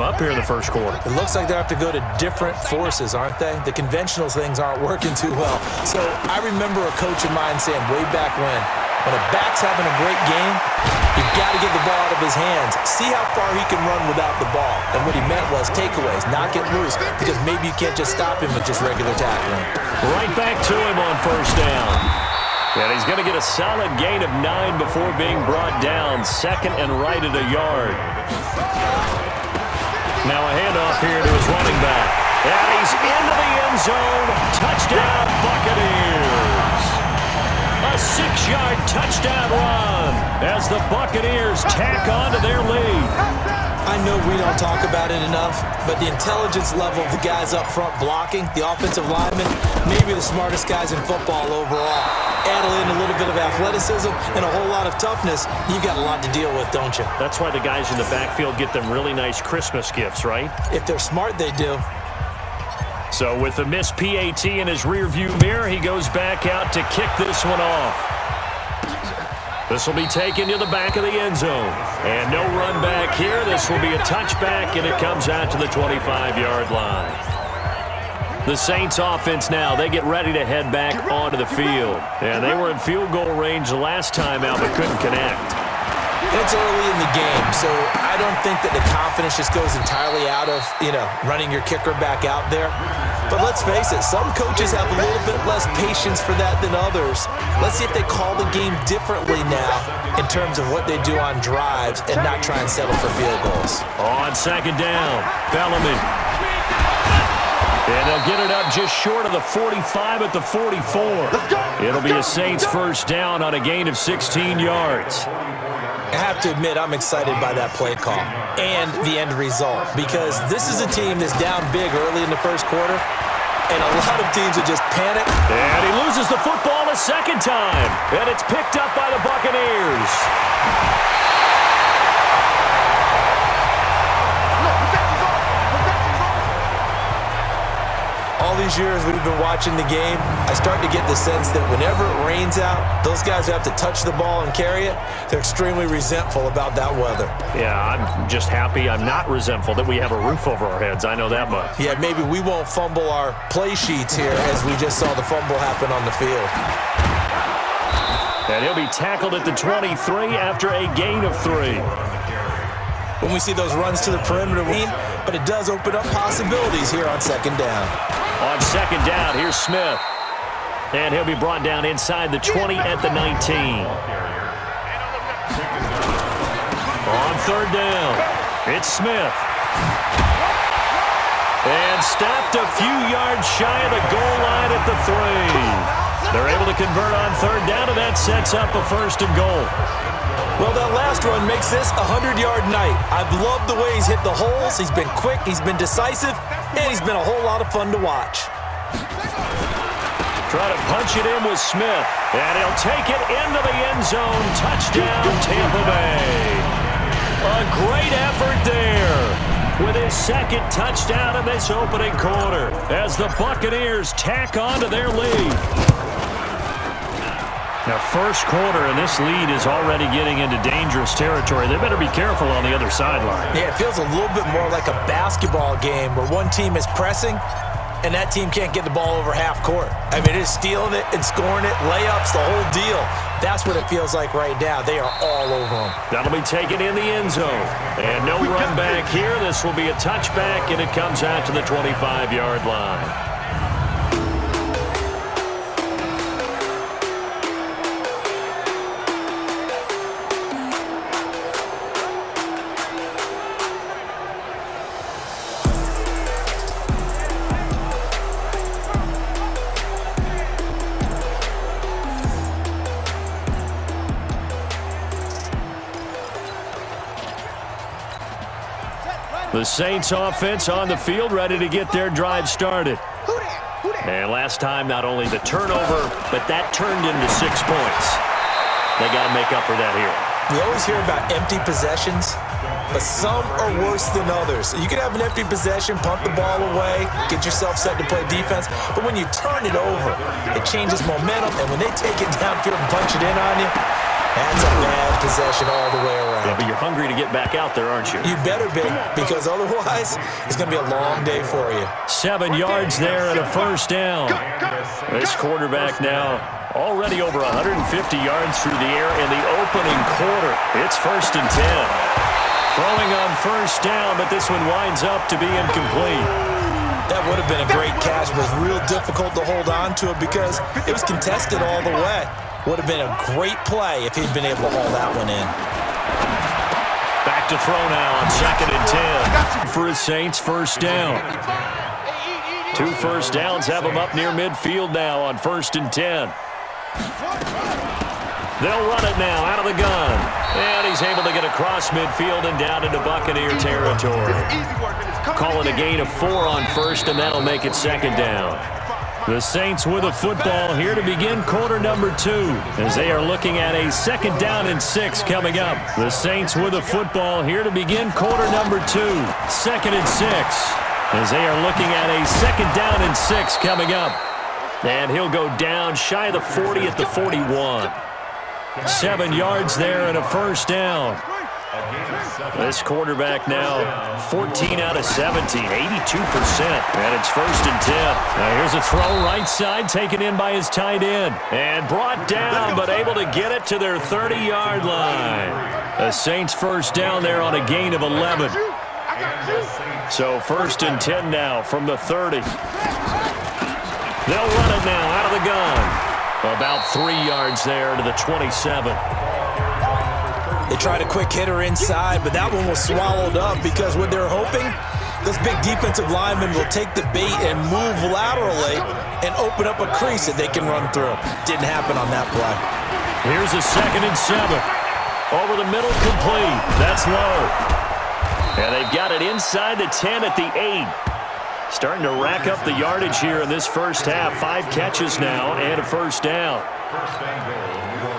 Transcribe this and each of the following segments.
up here in the first quarter. It looks like they have to go to different forces, aren't they? The conventional things aren't working too well. So I remember a coach of mine saying way back when a back's having a great game, you've got to get the ball out of his hands. See how far he can run without the ball. And what he meant was takeaways, knock it loose, because maybe you can't just stop him with just regular tackling. Right back to him on first down. And he's going to get a solid gain of 9 before being brought down. Second and right at a yard. Now a handoff here to his running back. And he's into the end zone. Touchdown, Buccaneers. A 6-yard touchdown run as the Buccaneers tack on to their lead. I know we don't talk about it enough, but the intelligence level of the guys up front blocking, the offensive linemen, maybe the smartest guys in football overall. Add in a little bit of athleticism and a whole lot of toughness, you got a lot to deal with, don't you? That's why the guys in the backfield get them really nice Christmas gifts, right? If they're smart, they do. So with the missed PAT in his rearview mirror, he goes back out to kick this one off. This will be taken to the back of the end zone. And no run back here. This will be a touchback, and it comes out to the 25-yard line. The Saints offense now, they get ready to head back onto the field. And they were in field goal range the last time out, but couldn't connect. It's early in the game, so I don't think that the confidence just goes entirely out of, running your kicker back out there. But let's face it, some coaches have a little bit less patience for that than others. Let's see if they call the game differently now in terms of what they do on drives and not try and settle for field goals. On second down, Bellamy. And they'll get it up just short of the 45 at the 44. It'll be a Saints first down on a gain of 16 yards. I have to admit, I'm excited by that play call and the end result, because this is a team that's down big early in the first quarter, and a lot of teams are just panic. And he loses the football a second time, and it's picked up by the Buccaneers. All these years we've been watching the game, I start to get the sense that whenever it rains out, those guys who have to touch the ball and carry it, they're extremely resentful about that weather. Yeah, I'm just happy I'm not resentful that we have a roof over our heads. I know that much. Yeah, maybe we won't fumble our play sheets here as we just saw the fumble happen on the field. And he'll be tackled at the 23 after a gain of 3. When we see those runs to the perimeter, but it does open up possibilities here on second down. On second down, here's Smith. And he'll be brought down inside the 20 at the 19. On third down, it's Smith. And stopped a few yards shy of the goal line at the 3. They're able to convert on third down, and that sets up a first and goal. Well, that last run makes this a 100-yard night. I've loved the way he's hit the holes. He's been quick, he's been decisive, and he's been a whole lot of fun to watch. Try to punch it in with Smith, and he'll take it into the end zone. Touchdown, Tampa Bay. A great effort there with his second touchdown in this opening quarter as the Buccaneers tack on to their lead. Now, first quarter, and this lead is already getting into dangerous territory. They better be careful on the other sideline. Yeah, it feels a little bit more like a basketball game where one team is pressing and that team can't get the ball over half court. I mean, it's stealing it and scoring it, layups, the whole deal. That's what it feels like right now. They are all over them. That'll be taken in the end zone. And no run back here. This will be a touchback, and it comes out to the 25-yard line. The Saints offense on the field, ready to get their drive started. And last time, not only the turnover, but that turned into 6 points. They got to make up for that here. We always hear about empty possessions, but some are worse than others. You can have an empty possession, punt the ball away, get yourself set to play defense, but when you turn it over, it changes momentum, and when they take it downfield and punch it in on you, That's a bad possession all the way around. Yeah, but you're hungry to get back out there, aren't you? You better be, because otherwise it's going to be a long day for you. 7 yards there and a first down. This quarterback now already over 150 yards through the air in the opening quarter. It's 1st and 10. Throwing on first down, but this one winds up to be incomplete. That would have been a great catch, but it was real difficult to hold on to it because it was contested all the way. Would have been a great play if he'd been able to haul that one in. Back to throw now on 2nd and 10 for his Saints first down. 2 first downs have him up near midfield now on 1st and 10. They'll run it now out of the gun. And he's able to get across midfield and down into Buccaneer territory. Call it a gain of 4 on first, and that'll make it 2nd down. The Saints with a football here to begin quarter number 2 as they are looking at a 2nd down and 6 coming up. The Saints with a football here to begin quarter number 2, 2nd and 6 as they are looking at a 2nd down and 6 coming up. And he'll go down shy of the 40 at the 41. 7 yards there and a first down. This quarterback now 14 out of 17, 82%. And it's 1st and 10. Now here's a throw right side taken in by his tight end. And brought down but able to get it to their 30-yard line. The Saints first down there on a gain of 11. So 1st and 10 now from the 30. They'll run it now out of the gun. About 3 yards there to the 27. They tried a quick hitter inside, but that one was swallowed up because what they're hoping, those big defensive linemen will take the bait and move laterally and open up a crease that they can run through. Didn't happen on that play. Here's a 2nd and 7. Over the middle, complete. That's low. And they've got it inside the 10 at the 8. Starting to rack up the yardage here in this first half. 5 catches now and a first down.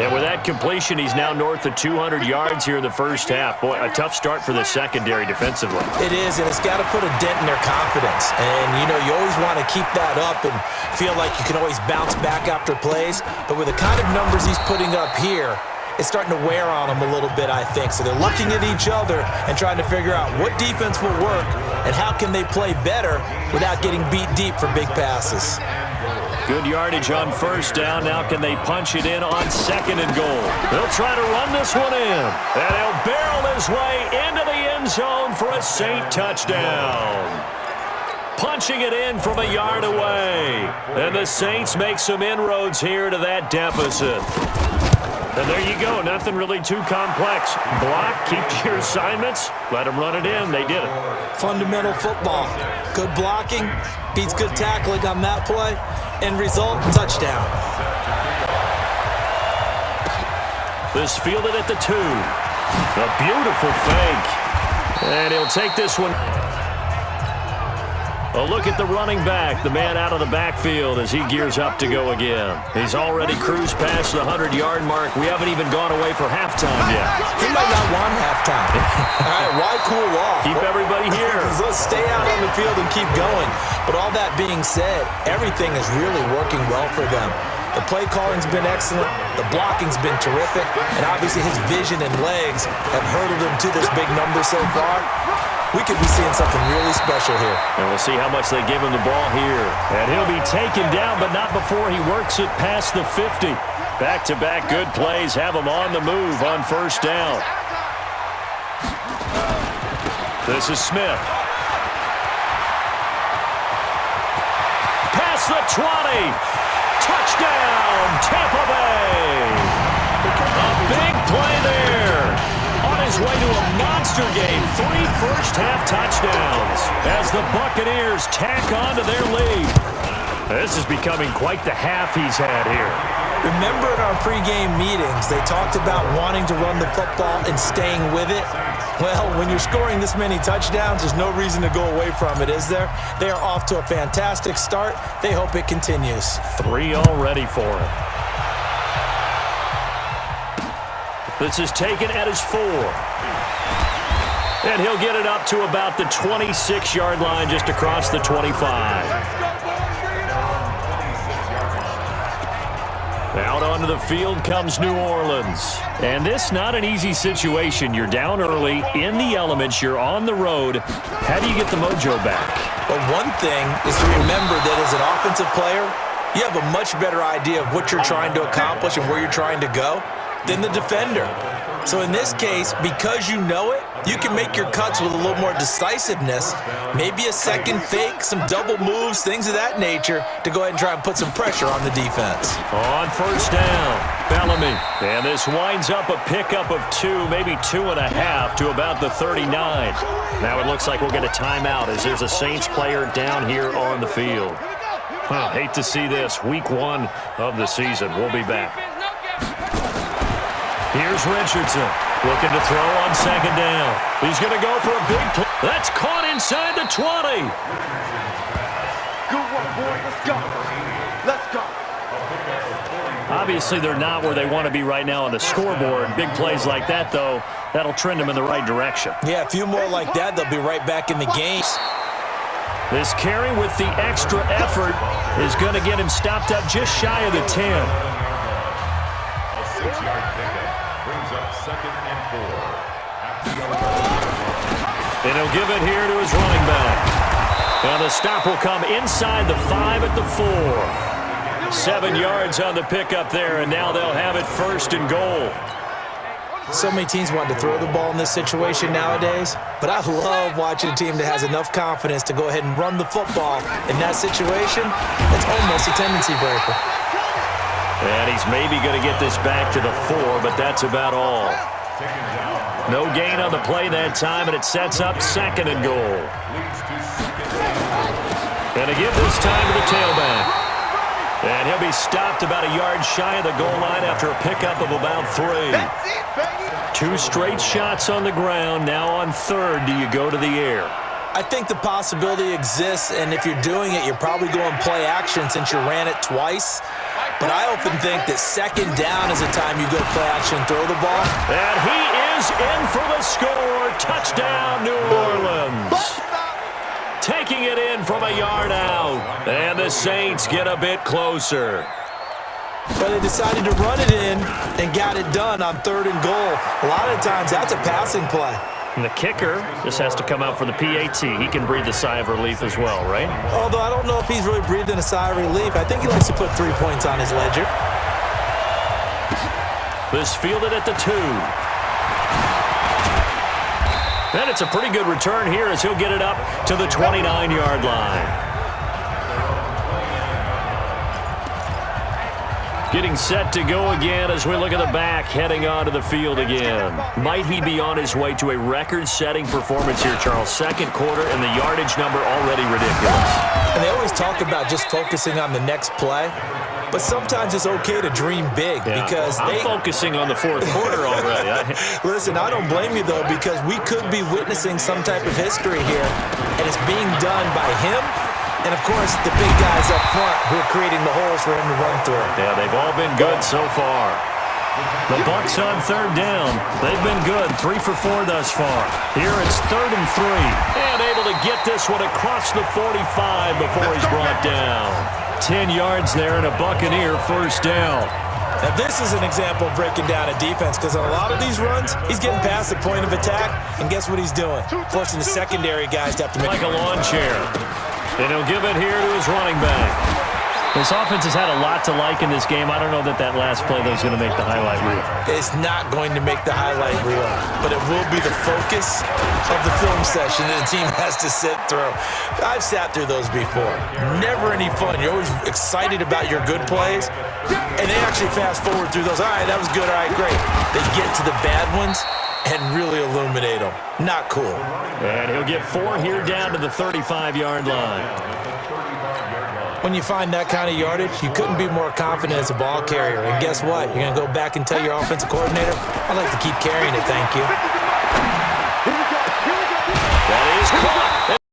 And with that completion, he's now north of 200 yards here in the first half. Boy, a tough start for the secondary defensively. It is, and it's got to put a dent in their confidence. And, you know, you always want to keep that up and feel like you can always bounce back after plays. But with the kind of numbers he's putting up here, it's starting to wear on them a little bit, I think. So they're looking at each other and trying to figure out what defense will work and how can they play better without getting beat deep for big passes. Good yardage on first down. Now can they punch it in on 2nd and goal? They'll try to run this one in. And he'll barrel his way into the end zone for a Saint touchdown. Punching it in from a yard away. And the Saints make some inroads here to that deficit. And there you go. Nothing really too complex. Block, keep to your assignments, let them run it in. They did it. Fundamental football. Good blocking beats good tackling on that play. End result, touchdown. This fielded at the 2. A beautiful fake. And he'll take this one. A look at the running back, the man out of the backfield as he gears up to go again. He's already cruised past the 100-yard mark. We haven't even gone away for halftime yet. He might not want halftime. All right, why cool off? Keep everybody here. Let's stay out on the field and keep going. But all that being said, everything is really working well for them. The play calling's been excellent. The blocking's been terrific. And obviously his vision and legs have hurdled him to this big number so far. We could be seeing something really special here. And we'll see how much they give him the ball here. And he'll be taken down, but not before he works it past the 50. Back-to-back good plays have him on the move on first down. This is Smith. Past the 20. Touchdown, Tampa Bay. A big play there. On his way to a monster game, 3 first-half touchdowns as the Buccaneers tack on to their lead. This is becoming quite the half he's had here. Remember in our pregame meetings, they talked about wanting to run the football and staying with it? Well, when you're scoring this many touchdowns, there's no reason to go away from it, is there? They are off to a fantastic start. They hope it continues. 3 already for him. This is taken at his 4. And he'll get it up to about the 26-yard line just across the 25. Out onto the field comes New Orleans. And this not an easy situation. You're down early, in the elements, you're on the road. How do you get the mojo back? Well, one thing is to remember that as an offensive player, you have a much better idea of what you're trying to accomplish and where you're trying to go than the defender. So in this case, because you know it, you can make your cuts with a little more decisiveness, maybe a second fake, some double moves, things of that nature, to go ahead and try and put some pressure on the defense. On first down, Bellamy. And this winds up a pickup of 2, maybe 2.5 to about the 39. Now it looks like we'll get a timeout as there's a Saints player down here on the field. Hate to see this. Week 1 of the season. We'll be back. Here's Richardson looking to throw on second down. He's going to go for a big play. That's caught inside the 20. Good work, boy. Let's go. Let's go. Obviously, they're not where they want to be right now on the scoreboard. Big plays like that, though, that'll trend them in the right direction. Yeah, a few more like that, they'll be right back in the game. This carry with the extra effort is going to get him stopped up just shy of the 10. A 6-yard pickup brings up 2nd and 4. And he'll give it here to his running back. Now the stop will come inside the 5 at the 4. 7 yards on the pickup there, and now they'll have it 1st and goal. So many teams want to throw the ball in this situation nowadays, but I love watching a team that has enough confidence to go ahead and run the football. In that situation, it's almost a tendency breaker. And he's maybe going to get this back to the 4, but that's about all. No gain on the play that time, and it sets up 2nd and goal. And to give this time to the tailback. And he'll be stopped about a yard shy of the goal line after a pickup of about 3. 2 straight shots on the ground. Now on 3rd, do you go to the air? I think the possibility exists, and if you're doing it, you're probably going play action since you ran it twice. But I often think that 2nd down is the time you go play action, throw the ball. And he is in for the score. Touchdown, New Orleans. Taking it in from a yard out. And the Saints get a bit closer. But they decided to run it in and got it done on 3rd and goal. A lot of times that's a passing play. And the kicker just has to come out for the PAT. He can breathe a sigh of relief as well, right? Although I don't know if he's really breathing a sigh of relief. I think he likes to put 3 points on his ledger. This fielded at the 2. And it's a pretty good return here as he'll get it up to the 29-yard line. Getting set to go again as we look at the back heading onto the field again. Might he be on his way to a record-setting performance here, Charles? 2nd quarter and the yardage number already ridiculous. And they always talk about just focusing on the next play. But sometimes it's okay to dream big because I'm focusing on the 4th quarter already. Listen, I don't blame you, though, because we could be witnessing some type of history here, and it's being done by him and, of course, the big guys up front who are creating the holes for him to run through. Yeah, they've all been good so far. The Bucs on 3rd down. They've been good, 3 for 4 thus far. Here it's 3rd and 3. And able to get this one across the 45 before he's brought down. 10 yards there and a Buccaneer 1st down. Now, this is an example of breaking down a defense because on a lot of these runs, he's getting past the point of attack, and guess what he's doing? Forcing the secondary guys to have to make like a lawn chair. And he'll give it here to his running back. This offense has had a lot to like in this game. I don't know that last play, though, is going to make the highlight reel. It's not going to make the highlight reel, but it will be the focus of the film session that the team has to sit through. I've sat through those before. Never any fun. You're always excited about your good plays, and they actually fast forward through those. All right, that was good. All right, great. They get to the bad ones and really illuminate them. Not cool. And he'll get 4 here down to the 35-yard line. When you find that kind of yardage, you couldn't be more confident as a ball carrier. And guess what? You're going to go back and tell your offensive coordinator, I'd like to keep carrying it, thank you. That is caught